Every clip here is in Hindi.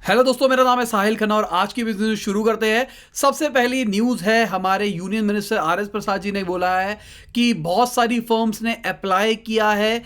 हेलो दोस्तों, मेरा नाम है साहिल खन्ना और आज की बिजनेस शुरू करते हैं। सबसे पहली न्यूज़ है, हमारे union minister RS. Prasad ji ने बोला है कि बहुत सारी फर्म्स ने अप्लाई किया है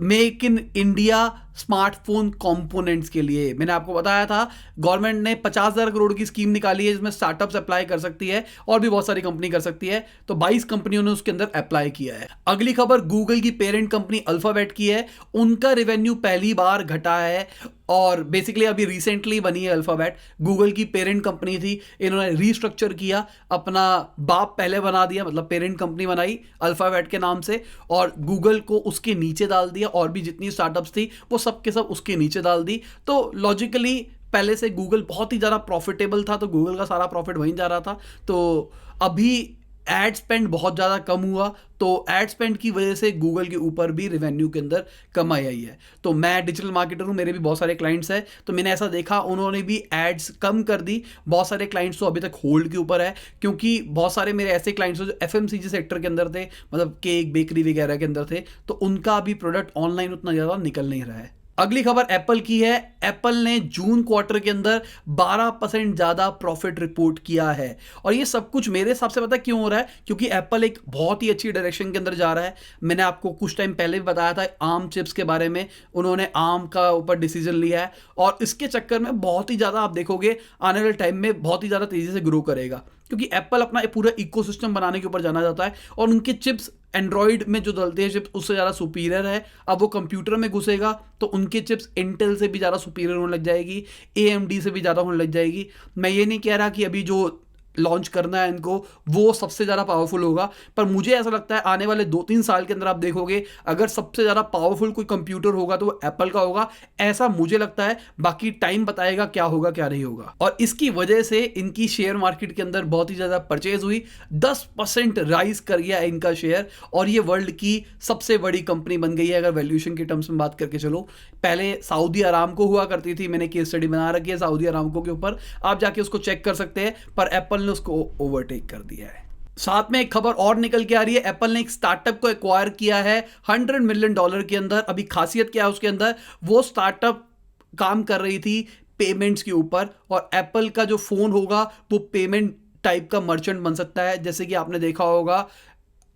make in India smartphone components के लिए। मैंने आपको बताया था गवर्नमेंट ने 50,000 करोड़ की स्कीम निकाली है जिसमें स्टार्टअप्स अप्लाई कर सकती है और भी बहुत सारी कंपनी कर सकती है। तो 22 कंपनियों ने उसके अंदर अप्लाई किया है। अगली खबर गूगल की पेरेंट कंपनी अल्फाबेट की है। उनका रेवेन्यू पहली बार घटा है और बेसिकली अभी रिसेंटली बनी है अल्फाबेट। गूगल की पेरेंट कंपनी थी, इन्होंने रीस्ट्रक्चर किया, अपना बाप पहले बना दिया, मतलब पेरेंट कंपनी बनाई अल्फाबेट के नाम से और गूगल को उसके नीचे डाल दिया और भी जितनी स्टार्टअप्स थी वो सब के सब उसके नीचे डाल दी। तो लॉजिकली पहले से गूगल बहुत ही ज़्यादा प्रॉफिटेबल था, तो गूगल का सारा प्रॉफिट वहीं जा रहा था। तो अभी एड स्पेंड बहुत ज़्यादा कम हुआ, तो एड स्पेंड की वजह से गूगल के ऊपर भी रेवेन्यू के अंदर कमाई आई है। तो मैं डिजिटल मार्केटर हूँ, मेरे भी बहुत सारे क्लाइंट्स हैं, तो मैंने ऐसा देखा उन्होंने भी एड्स कम कर दी। बहुत सारे क्लाइंट्स तो अभी तक होल्ड के ऊपर है, क्योंकि बहुत सारे मेरे ऐसे क्लाइंट्स जो एफएमसीजी सेक्टर के अंदर थे, मतलब केक बेकरी वगैरह के अंदर थे, तो उनका भी प्रोडक्ट ऑनलाइन उतना ज़्यादा निकल नहीं रहा है। अगली खबर एप्पल की है। एप्पल ने जून क्वार्टर के अंदर 12% ज्यादा प्रॉफिट रिपोर्ट किया है और ये सब कुछ मेरे हिसाब से पता क्यों हो रहा है, क्योंकि एप्पल एक बहुत ही अच्छी डायरेक्शन के अंदर जा रहा है। मैंने आपको कुछ टाइम पहले भी बताया था आर्म चिप्स के बारे में, उन्होंने आर्म का ऊपर डिसीजन लिया है और इसके चक्कर में बहुत ही ज्यादा आप देखोगे आने वाले टाइम में बहुत ही ज्यादा तेजी से ग्रो करेगा, क्योंकि एप्पल अपना पूरा इकोसिस्टम बनाने के ऊपर जाना जाता है और उनके चिप्स एंड्रॉइड में जो डलते हैं चिप्स उससे ज़्यादा सुपीरियर है। अब वो कंप्यूटर में घुसेगा तो उनके चिप्स इंटेल से भी ज़्यादा सुपीरियर होने लग जाएगी, एएमडी से भी ज़्यादा होने लग जाएगी। मैं ये नहीं कह रहा कि अभी जो लॉन्च करना है इनको वो सबसे ज़्यादा पावरफुल होगा, पर मुझे ऐसा लगता है आने वाले 2-3 साल के अंदर आप देखोगे अगर सबसे ज़्यादा पावरफुल कोई कंप्यूटर होगा तो वो एप्पल का होगा, ऐसा मुझे लगता है। बाकी टाइम बताएगा क्या होगा क्या नहीं होगा। और इसकी वजह से इनकी शेयर मार्केट के अंदर बहुत ही ज़्यादा परचेज हुई, 10% राइज कर गया इनका शेयर और ये वर्ल्ड की सबसे बड़ी कंपनी बन गई है अगर वैल्यूएशन के टर्म्स में बात करके चलो। पहले सऊदी अरामको हुआ करती थी, मैंने केस स्टडी बना रखी है सऊदी अरामको के ऊपर, आप जाके उसको चेक कर सकते हैं, पर एप्पल ने उसको ओवरटेक कर दिया है। साथ में एक खबर और निकल के आ रही है, एप्पल ने एक स्टार्टअप को एक्वायर किया है $100 मिलियन के अंदर। अभी खासियत क्या है उसके अंदर, वो स्टार्टअप काम कर रही थी पेमेंट्स के ऊपर और एप्पल का जो फोन होगा वो पेमेंट टाइप का मर्चेंट बन सकता है। जैसे कि आपने देखा होगा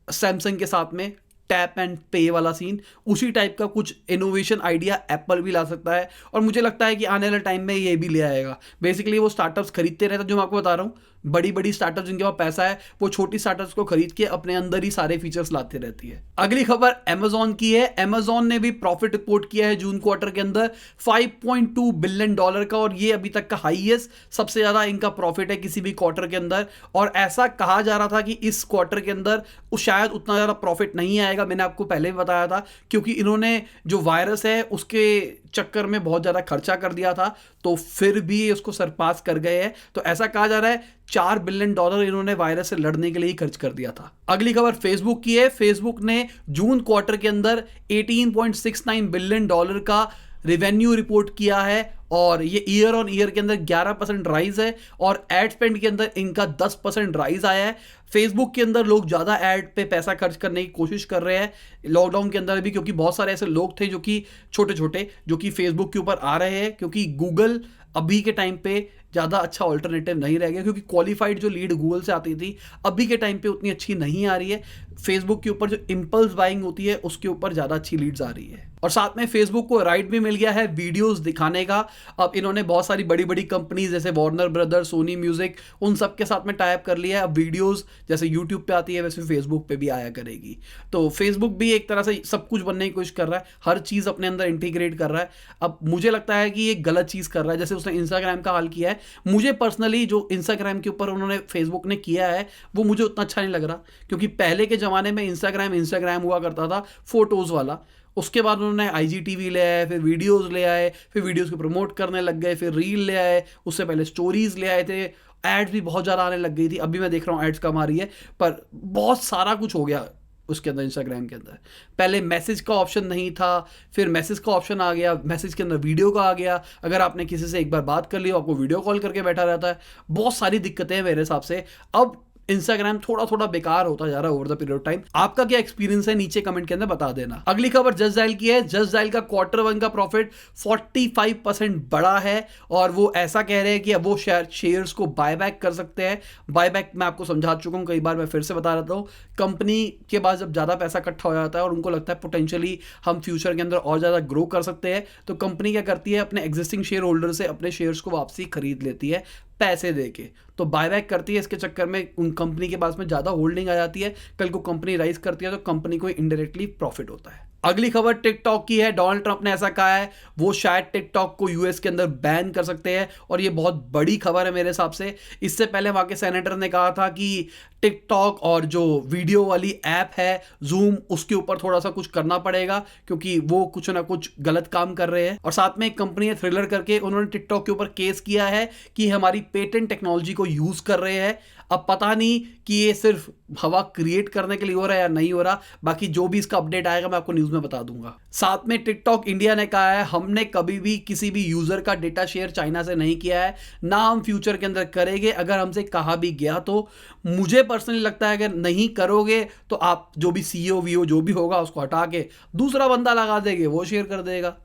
सैमसंग के साथ में टैप एंड पे वाला सीन, उसी टाइप का कुछ इनोवेशन आइडिया एप्पल भी ला सकता है और मुझे लगता है कि आने वाले टाइम में ये भी ले आएगा। बेसिकली वो स्टार्टअप्स खरीदते रहते हैं, जो मैं आपको बता रहा हूँ, बड़ी बड़ी स्टार्टअप्स जिनके पास पैसा है वो छोटी स्टार्टअप्स को खरीद के अपने अंदर ही सारे फीचर्स लाते रहती है। अगली खबर अमेजॉन की है। अमेजॉन ने भी प्रॉफिट रिपोर्ट किया है जून क्वार्टर के अंदर $5.2 बिलियन का और ये अभी तक का हाईएस्ट, सबसे ज्यादा इनका प्रॉफिट है किसी भी क्वार्टर के अंदर। और ऐसा कहा जा रहा था कि इस क्वार्टर के अंदर शायद उतना ज्यादा प्रॉफिट नहीं आएगा, मैंने आपको पहले भी बताया था, क्योंकि इन्होंने जो वायरस है उसके चक्कर में बहुत ज्यादा खर्चा कर दिया था, तो फिर भी उसको सरपास कर गए हैं। तो ऐसा कहा जा रहा है $4 बिलियन इन्होंने वायरस से लड़ने के लिए ही खर्च कर दिया था। अगली खबर फेसबुक की है। फेसबुक ने जून क्वार्टर के अंदर $18.69 बिलियन का रेवेन्यू रिपोर्ट किया है और ये ईयर ऑन ईयर के अंदर 11% राइज है और एड स्पेंड के अंदर इनका 10% राइज आया है। फेसबुक के अंदर लोग ज़्यादा एड पे पैसा खर्च करने की कोशिश कर रहे हैं लॉकडाउन के अंदर भी, क्योंकि बहुत सारे ऐसे लोग थे जो कि छोटे छोटे जो कि फेसबुक के ऊपर आ रहे हैं, क्योंकि गूगल अभी के टाइम पे ज़्यादा अच्छा ऑल्टरनेटिव नहीं रह गया, क्योंकि क्वालिफाइड जो लीड गूगल से आती थी अभी के टाइम पे उतनी अच्छी नहीं आ रही है। फेसबुक के ऊपर जो इम्पल्स बाइंग होती है उसके ऊपर ज़्यादा अच्छी लीड्स आ रही है। और साथ में फेसबुक को राइट भी मिल गया है वीडियोस दिखाने का। अब इन्होंने बहुत सारी बड़ी बड़ी कंपनीज जैसे वार्नर ब्रदर्स, सोनी म्यूजिक, उन सब के साथ में टाई अप कर लिया है। अब वीडियोस जैसे यूट्यूब पे आती है वैसे फेसबुक पे भी आया करेगी। तो फेसबुक भी एक तरह से सब कुछ बनने की कोशिश कर रहा है, हर चीज़ अपने अंदर इंटीग्रेट कर रहा है। अब मुझे लगता है कि ये गलत चीज़ कर रहा है, जैसे उसने इंस्टाग्राम का हाल किया है। मुझे पर्सनली जो इंस्टाग्राम के ऊपर उन्होंने फेसबुक ने किया है वो मुझे उतना अच्छा नहीं लग रहा, क्योंकि पहले के ज़माने में इंस्टाग्राम हुआ करता था फोटोज़ वाला, उसके बाद उन्होंने IGTV ले आए, फिर वीडियोस ले आए, फिर वीडियोस को प्रमोट करने लग गए, फिर रील ले आए, उससे पहले स्टोरीज ले आए थे, एड्स भी बहुत ज़्यादा आने लग गई थी। अभी मैं देख रहा हूँ एड्स कम आ रही है, पर बहुत सारा कुछ हो गया उसके अंदर। इंस्टाग्राम के अंदर पहले मैसेज का ऑप्शन नहीं था, फिर मैसेज का ऑप्शन आ गया, मैसेज के अंदर वीडियो का आ गया, अगर आपने किसी से एक बार बात कर ली आपको वीडियो कॉल करके बैठा रहता है। बहुत सारी दिक्कतें हैं मेरे हिसाब से। अब इंस्टाग्राम थोड़ा थोड़ा बेकार होता जा रहा है over the period of time. आपका क्या एक्सपीरियंस है नीचे कमेंट के अंदर बता देना। अगली खबर जस्ट डायल की है। जस्ट डायल का Q1 का प्रॉफिट 45% बढ़ा है और वो ऐसा कह रहे हैं कि अब वो शेयर्स को बायबैक कर सकते हैं। बायबैक मैं आपको समझा चुका हूं कई बार, मैं फिर से बता रहा हूं। कंपनी के पास जब ज्यादा पैसा इकट्ठा हो जाता है और उनको लगता है पोटेंशियली हम फ्यूचर के अंदर और ज्यादा ग्रो कर सकते हैं, तो कंपनी क्या करती है, अपने एग्जिस्टिंग शेयर होल्डर से अपने शेयर्स को वापसी खरीद लेती है पैसे देके। तो बायबैक करती है, इसके चक्कर में उन कंपनी के पास में ज्यादा होल्डिंग आ जाती है। कल को कंपनी राइज करती है तो कंपनी को इनडायरेक्टली प्रॉफिट होता है। अगली खबर टिकटॉक की है। डोनाल्ड ट्रंप ने ऐसा कहा है वो शायद टिकटॉक को यूएस के अंदर बैन कर सकते हैं और ये बहुत बड़ी खबर है मेरे हिसाब से। इससे पहले वहां के सेनेटर ने कहा था कि टिकटॉक और जो वीडियो वाली ऐप है जूम, उसके ऊपर थोड़ा सा कुछ करना पड़ेगा क्योंकि वो कुछ ना कुछ गलत काम कर रहे हैं। और साथ में एक कंपनी है थ्रिलर करके, उन्होंने टिकटॉक के ऊपर केस किया है कि हमारी पेटेंट टेक्नोलॉजी को यूज कर रहे हैं। अब पता नहीं कि ये सिर्फ हवा क्रिएट करने के लिए हो रहा है या नहीं हो रहा, बाकी जो भी इसका अपडेट आएगा मैं आपको न्यूज में बता दूंगा। साथ में टिकटॉक इंडिया ने कहा है हमने कभी भी किसी भी यूजर का डेटा शेयर चाइना से नहीं किया है, ना हम फ्यूचर के अंदर करेंगे। अगर हमसे कहा भी गया तो मुझे पर्सनली लगता है अगर नहीं करोगे तो आप जो भी सीईओ वीओ जो भी होगा उसको हटा के दूसरा बंदा लगा देंगे, वो शेयर कर देगा।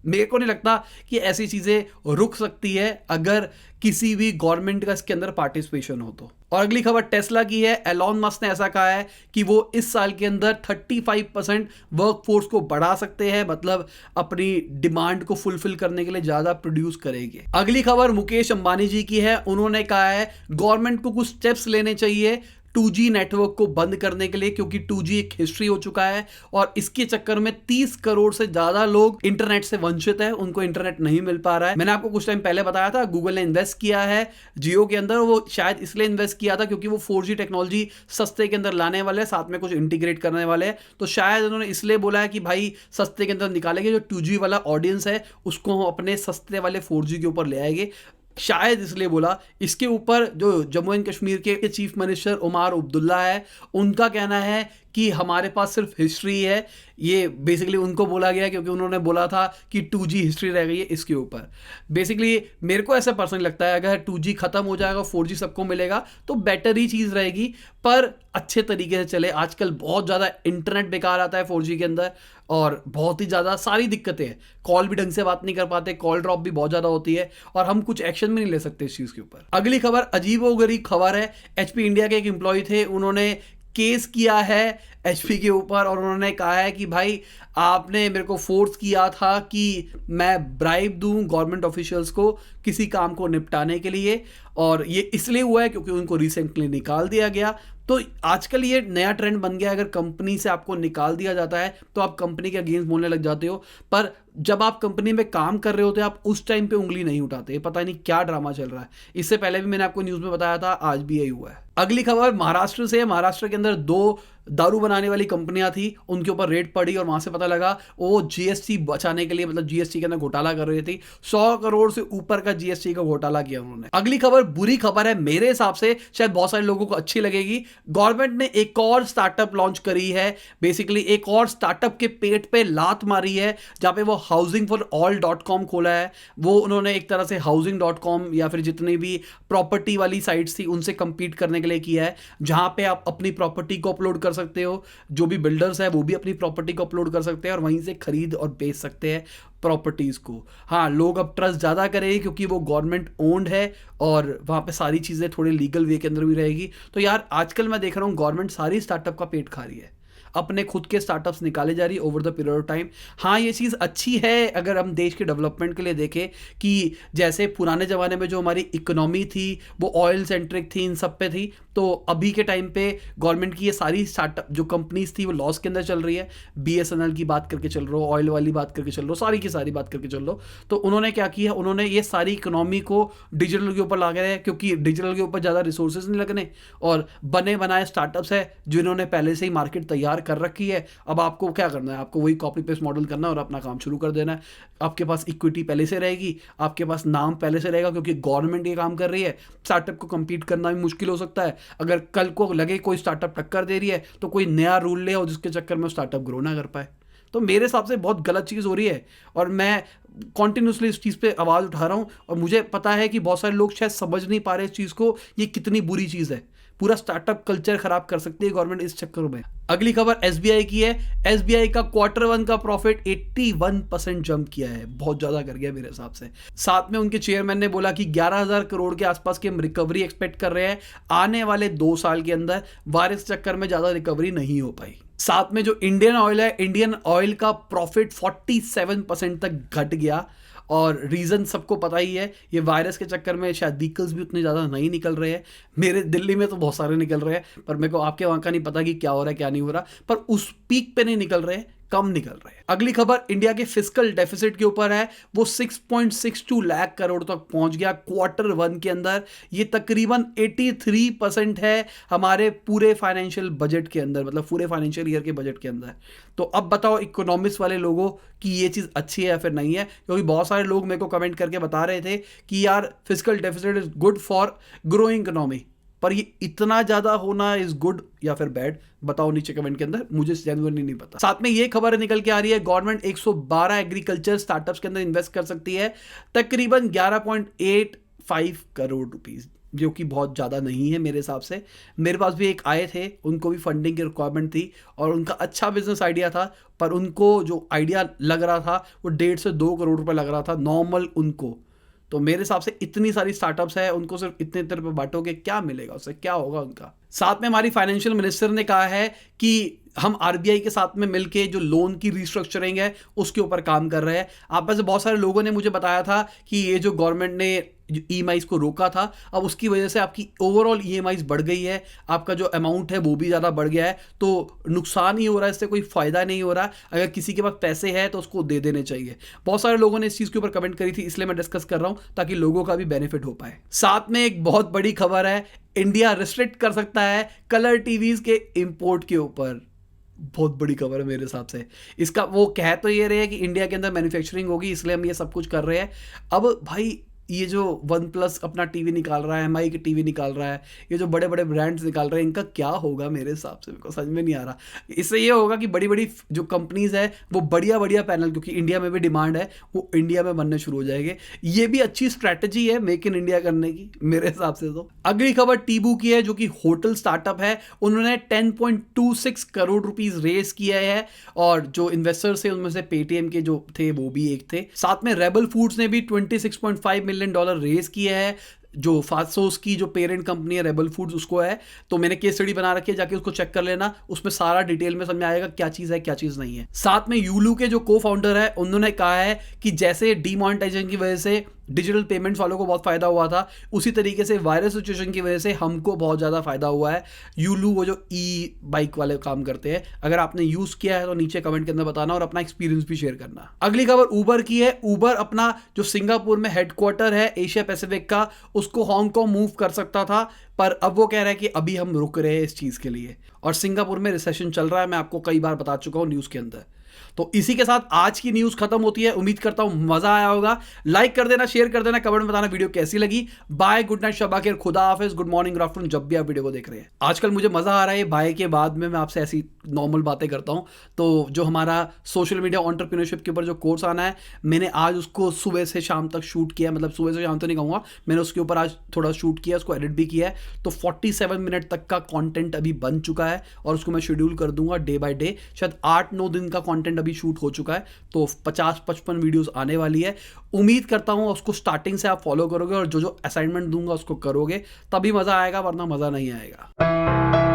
मेरे को नहीं लगता कि ऐसी चीजें रुक सकती है अगर किसी भी गवर्नमेंट का इसके अंदर पार्टिसिपेशन हो तो। और अगली खबर टेस्ला की है। एलॉन मस्क ने ऐसा कहा है कि वो इस साल के अंदर 35% वर्कफोर्स को बढ़ा सकते हैं, मतलब अपनी डिमांड को फुलफिल करने के लिए ज्यादा प्रोड्यूस करेंगे। अगली खबर मुकेश अंबानी जी की है। उन्होंने कहा है गवर्नमेंट को कुछ स्टेप्स लेने चाहिए 2G नेटवर्क को बंद करने के लिए, क्योंकि 2G एक हिस्ट्री हो चुका है और इसके चक्कर में 30 करोड़ से ज्यादा लोग इंटरनेट से वंचित है, उनको इंटरनेट नहीं मिल पा रहा है। मैंने आपको कुछ टाइम पहले बताया था गूगल ने इन्वेस्ट किया है जियो के अंदर, वो शायद इसलिए इन्वेस्ट किया था क्योंकि वो 4G टेक्नोलॉजी सस्ते के अंदर लाने वाले हैं, साथ में कुछ इंटीग्रेट करने वाले हैं। तो शायद उन्होंने इसलिए बोला है कि भाई सस्ते के अंदर निकालेंगे, जो 2G वाला ऑडियंस है उसको हम अपने सस्ते वाले 4G के ऊपर ले आएंगे, शायद इसलिए बोला। इसके ऊपर जो जम्मू एंड कश्मीर के चीफ मिनिस्टर उमर अब्दुल्ला है, उनका कहना है कि हमारे पास सिर्फ हिस्ट्री है। ये बेसिकली उनको बोला गया क्योंकि उन्होंने बोला था कि 2G हिस्ट्री रह गई है इसके ऊपर। बेसिकली मेरे को ऐसा पर्सनली लगता है अगर 2G खत्म हो जाएगा 4G सबको मिलेगा तो बेटर ही चीज़ रहेगी, पर अच्छे तरीके से चले। आजकल बहुत ज़्यादा इंटरनेट बेकार आता है 4G के अंदर और बहुत ही ज़्यादा सारी दिक्कतें हैं। कॉल भी ढंग से बात नहीं कर पाते, कॉल ड्रॉप भी बहुत ज़्यादा होती है और हम कुछ एक्शन भी नहीं ले सकते इस चीज़ के ऊपर। अगली खबर अजीबोगरीब खबर है। HP इंडिया के एक एम्प्लॉय थे, उन्होंने केस किया है HP के ऊपर और उन्होंने कहा है कि भाई आपने मेरे को फोर्स किया था कि मैं ब्राइब दूं गवर्नमेंट ऑफिशियल्स को किसी काम को निपटाने के लिए, और ये इसलिए हुआ है क्योंकि उनको रिसेंटली निकाल दिया गया। तो आजकल ये नया ट्रेंड बन गया, अगर कंपनी से आपको निकाल दिया जाता है तो आप कंपनी के अगेंस्ट बोलने लग जाते हो, पर जब आप कंपनी में काम कर रहे होते हैं आप उस टाइम पे उंगली नहीं उठाते। पता नहीं क्या ड्रामा चल रहा है। इससे पहले भी मैंने आपको न्यूज़ में बताया था, आज भी यही हुआ है। अगली खबर महाराष्ट्र से है। महाराष्ट्र के अंदर 2 दारू बनाने वाली कंपनियां थी, उनके ऊपर रेड पड़ी और वहां से पता लगा वो GST बचाने के लिए, मतलब GST के अंदर घोटाला कर रही थी। 100 करोड़ से ऊपर का GST का घोटाला किया उन्होंने। अगली खबर बुरी खबर है, मेरे हिसाब से शायद बहुत सारे लोगों को अच्छी लगेगी। गवर्नमेंट ने एक और स्टार्टअप लॉन्च करी है, बेसिकली एक और स्टार्टअप के पेट पे लात मारी है, जहां पे वो housingforall.com खोला है। वो उन्होंने एक तरह से housing.com या फिर जितनी भी प्रॉपर्टी वाली साइट्स थी उनसे कंपीट करने के लिए किया है, जहां पे आप अपनी प्रॉपर्टी को अपलोड कर सकते हो। जो भी बिल्डर्स है वो भी अपनी प्रॉपर्टी को अपलोड कर सकते हैं और वहीं से खरीद और बेच सकते हैं प्रॉपर्टीज को। हाँ, लोग अब ट्रस्ट ज़्यादा करेंगे क्योंकि वो गवर्नमेंट ओन्ड है और वहाँ पे सारी चीज़ें थोड़े लीगल वे के अंदर भी रहेगी। तो यार आजकल मैं देख रहा हूँ गवर्नमेंट सारी स्टार्टअप का पेट खा रही है, अपने खुद के स्टार्टअप्स निकाले जा रही है over the period of time. हाँ, ये चीज़ अच्छी है अगर हम देश के डेवलपमेंट के लिए देखें कि जैसे पुराने ज़माने में जो हमारी इकोनॉमी थी वो ऑयल सेंट्रिक थी, इन सब पे थी, तो अभी के टाइम पे गवर्नमेंट की ये सारी स्टार्टअप जो कंपनीज थी वो लॉस के अंदर चल रही है। BSNL की बात करके चल रहा हो, ऑयल वाली बात करके चल रहा हो, सारी की सारी बात करके चल रहा हो। तो उन्होंने क्या किया, उन्होंने ये सारी इकोनॉमी को डिजिटल के ऊपर ला गए हैं, क्योंकि डिजिटल के ऊपर ज़्यादा रिसोर्सेज नहीं लगने और बने बनाए स्टार्टअप्स है जिन्होंने पहले से ही मार्केट तैयार कर रखी है। अब आपको क्या करना है, आपको वही कॉपी पेस्ट मॉडल करना है और अपना काम शुरू कर देना है। आपके पास इक्विटी पहले से रहेगी, आपके पास नाम पहले से रहेगा, क्योंकि गवर्नमेंट ये काम कर रही है। स्टार्टअप को compete करना भी मुश्किल हो सकता है। अगर कल को लगे कोई स्टार्टअप टक्कर दे रही है तो कोई नया रूल ले और जिसके चक्कर में स्टार्टअप ग्रो ना कर पाए। तो मेरे हिसाब से बहुत गलत चीज़ हो रही है और मैं कॉन्टिन्यूसली इस चीज़ पे आवाज़ उठा रहा हूँ और मुझे पता है कि बहुत सारे लोग शायद समझ नहीं पा रहे इस चीज़ को, ये कितनी बुरी चीज़ है। पूरा स्टार्टअप कल्चर खराब कर सकती है गवर्नमेंट इस चक्कर में। अगली खबर एसबीआई की है। एसबीआई का Q1 का प्रॉफिट 81% जंप किया है, बहुत ज्यादा कर गया मेरे हिसाब से। साथ में उनके चेयरमैन ने बोला कि 11,000 करोड़ के आसपास की हम रिकवरी एक्सपेक्ट कर रहे हैं आने वाले 2 साल के अंदर। वायरस चक्कर में ज्यादा रिकवरी नहीं हो पाई। साथ में जो इंडियन ऑयल है, इंडियन ऑयल का प्रॉफिट 47% तक घट गया और रीज़न सबको पता ही है, ये वायरस के चक्कर में शायद व्हीकल्स भी उतने ज़्यादा नहीं निकल रहे हैं। मेरे दिल्ली में तो बहुत सारे निकल रहे हैं, पर मेरे को आपके वहाँ का नहीं पता कि क्या हो रहा है क्या नहीं हो रहा, पर उस पीक पे नहीं निकल रहे, कम निकल रहे हैं। अगली खबर इंडिया के फिस्कल डेफिसिट के ऊपर है। वो 6.62 लाख करोड़ तक पहुंच गया Q1 के अंदर। ये तकरीबन 83% है हमारे पूरे फाइनेंशियल बजट के अंदर, मतलब पूरे फाइनेंशियल ईयर के बजट के अंदर। तो अब बताओ इकोनॉमिक्स वाले लोगों कि ये चीज़ अच्छी है या फिर नहीं है, क्योंकि बहुत सारे लोग मेरे को कमेंट करके बता रहे थे कि यार fiscal deficit is good for growing economy, पर ये इतना ज्यादा होना इज गुड या फिर बैड, बताओ नीचे कमेंट के अंदर, मुझे जेन्युइनली नहीं पता। साथ में ये खबर निकल के आ रही है गवर्नमेंट 112 एग्रीकल्चर स्टार्टअप्स के अंदर इन्वेस्ट कर सकती है, तकरीबन 11.85 करोड़ रुपीस, जो कि बहुत ज़्यादा नहीं है मेरे हिसाब से। मेरे पास भी एक आए थे, उनको भी फंडिंग की रिक्वायरमेंट थी और उनका अच्छा बिजनेस आइडिया था, पर उनको जो आइडिया लग रहा था वो 1.5 से 2 करोड़ रुपए लग रहा था नॉर्मल उनको। तो मेरे हिसाब से इतनी सारी स्टार्टअप्स है, उनको सिर्फ इतने इतने रुपए बांटोगे, क्या मिलेगा उससे, क्या होगा उनका। साथ में हमारी फाइनेंशियल मिनिस्टर ने कहा है कि हम आरबीआई के साथ में मिलके जो लोन की रिस्ट्रक्चरिंग है उसके ऊपर काम कर रहे हैं। आप में से बहुत सारे लोगों ने मुझे बताया था कि ये जो गवर्नमेंट ने ईएमआईज को रोका था, अब उसकी वजह से आपकी ओवरऑल ईएमआईज बढ़ गई है, आपका जो अमाउंट है वो भी ज़्यादा बढ़ गया है, तो नुकसान ही हो रहा है, इससे कोई फ़ायदा नहीं हो रहा। अगर किसी के पास पैसे हैं तो उसको दे देने चाहिए। बहुत सारे लोगों ने इस चीज़ के ऊपर कमेंट करी थी, इसलिए मैं डिस्कस कर रहा हूँ ताकि लोगों का भी बेनिफिट हो पाए। साथ में एक बहुत बड़ी खबर है, इंडिया रिस्ट्रिक्ट कर सकता है कलर टीवीज के इंपोर्ट के ऊपर। बहुत बड़ी खबर है मेरे हिसाब से। इसका वो कह तो ये रहे हैं कि इंडिया के अंदर मैन्युफैक्चरिंग होगी, इसलिए हम ये सब कुछ कर रहे हैं। अब भाई ये जो OnePlus अपना टीवी निकाल रहा है, MI की टीवी निकाल रहा है, ये जो बड़े बड़े ब्रांड्स निकाल रहे हैं, इनका क्या होगा मेरे हिसाब से, मेरे को समझ में नहीं आ रहा। इससे ये होगा कि बड़ी बड़ी जो कंपनीज है वो बढ़िया बढ़िया पैनल, क्योंकि इंडिया में भी डिमांड है, वो इंडिया में बनने शुरू हो जाएंगे। ये भी अच्छी स्ट्रैटेजी है मेक इन इंडिया करने की मेरे हिसाब से। तो अगली खबर टीबू की है, जो कि होटल स्टार्टअप है। उन्होंने 10.26 करोड़ रुपीज रेस किया है और जो इन्वेस्टर्स थे उनमें से पेटीएम के जो थे वो भी एक थे। साथ में रेबल फूड्स ने भी $26.5 मिलियन रेस किया है, जो फास्ट सॉस की जो पेरेंट कंपनी है रेबल फूड्स उसको है। तो मैंने केस स्टडी बना रखी है, जाके उसको चेक कर लेना, उसमें सारा डिटेल में समझ में आएगा क्या चीज है क्या चीज नहीं है। साथ में यूलू के जो को फाउंडर है उन्होंने कहा है कि जैसे डीमोनेटाइजेशन की वजह से डिजिटल पेमेंट्स वालों को बहुत फायदा हुआ था, उसी तरीके से वायरस सिचुएशन की वजह से हमको बहुत ज्यादा फायदा हुआ है। यूलू वो जो ई बाइक वाले काम करते हैं, अगर आपने यूज किया है तो नीचे कमेंट के अंदर बताना और अपना एक्सपीरियंस भी शेयर करना। अगली खबर ऊबर की है। ऊबर अपना जो सिंगापुर में हेडक्वार्टर है एशिया पैसिफिक का, उसको हांगकांग मूव कर सकता था, पर अब वो कह रहा है कि अभी हम रुक रहे हैं इस चीज के लिए। और सिंगापुर में रिसेशन चल रहा है, मैं आपको कई बार बता चुका हूं न्यूज के अंदर। तो इसी के साथ आज की न्यूज खत्म होती है। उम्मीद करता हूं मजा आया होगा। लाइक कर देना, शेयर कर देना, कमेंट में बताना वीडियो कैसी लगी। बाय, गुड नाइट, शबा खैर, खुदा हाफिज, गुड मॉर्निंग, गुड आफ्टरनून, जब भी आप वीडियो को देख रहे हैं। आजकल मुझे मजा आ रहा है बाय के बाद में मैं आपसे ऐसी नॉर्मल बातें करता हूं। तो जो हमारा सोशल मीडिया एंटरप्रेन्योरशिप के ऊपर जो कोर्स आना है, मैंने आज उसको सुबह से शाम तक शूट किया, मतलब सुबह से शाम तो नहीं कहूँगा, मैंने उसके ऊपर आज थोड़ा शूट किया, उसको एडिट भी किया है। तो 47 मिनट तक का कॉन्टेंट अभी बन चुका है और उसको मैं शेड्यूल कर दूंगा डे बाय डे। शायद 8-9 दिन का कॉन्टेंट अभी शूट हो चुका है, तो 50-55 वीडियोस आने वाली है। उम्मीद करता हूं उसको स्टार्टिंग से आप फॉलो करोगे और जो जो असाइनमेंट दूंगा उसको करोगे, तभी मजा आएगा, वरना मजा नहीं आएगा।